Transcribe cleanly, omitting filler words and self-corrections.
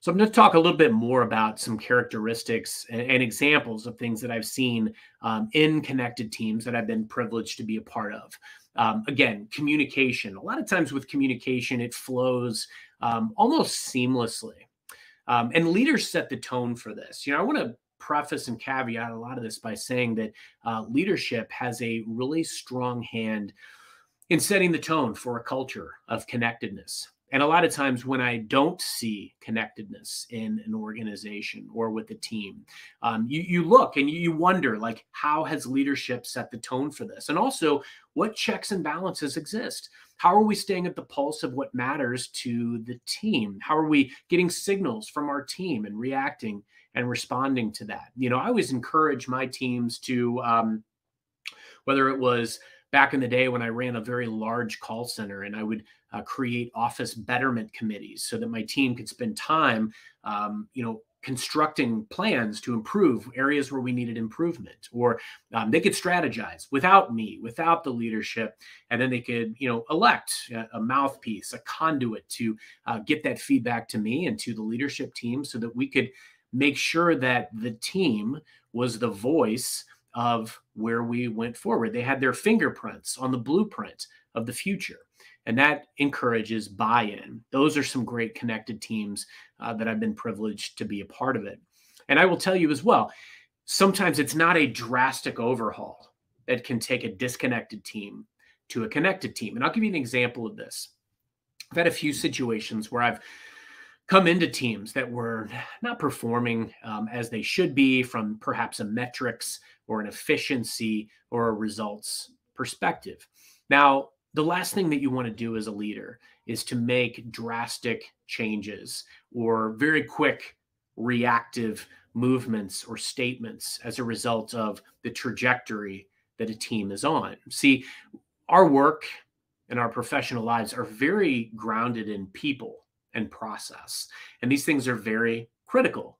So I'm going to talk a little bit more about some characteristics and examples of things that I've seen in connected teams that I've been privileged to be a part of. Again, communication. A lot of times with communication, it flows almost seamlessly. And leaders set the tone for this. I want to preface and caveat a lot of this by saying that leadership has a really strong hand in setting the tone for a culture of connectedness. And a lot of times when I don't see connectedness in an organization or with a team, you look and you wonder, like, how has leadership set the tone for this? And also, what checks and balances exist? How are we staying at the pulse of what matters to the team? How are we getting signals from our team and reacting and responding to that? I always encourage my teams to, whether it was back in the day when I ran a very large call center and I would create office betterment committees so that my team could spend time, constructing plans to improve areas where we needed improvement, or they could strategize without me, without the leadership, and then they could, elect a mouthpiece, a conduit to get that feedback to me and to the leadership team so that we could make sure that the team was the voice of where we went forward. They had their fingerprints on the blueprint of the future. And that encourages buy-in. Those are some great connected teams that I've been privileged to be a part of it. And I will tell you as well, sometimes it's not a drastic overhaul that can take a disconnected team to a connected team. And I'll give you an example of this. I've had a few situations where I've come into teams that were not performing as they should be from perhaps a metrics or an efficiency or a results perspective. Now, the last thing that you want to do as a leader is to make drastic changes or very quick reactive movements or statements as a result of the trajectory that a team is on. See, our work and our professional lives are very grounded in people and process. And these things are very critical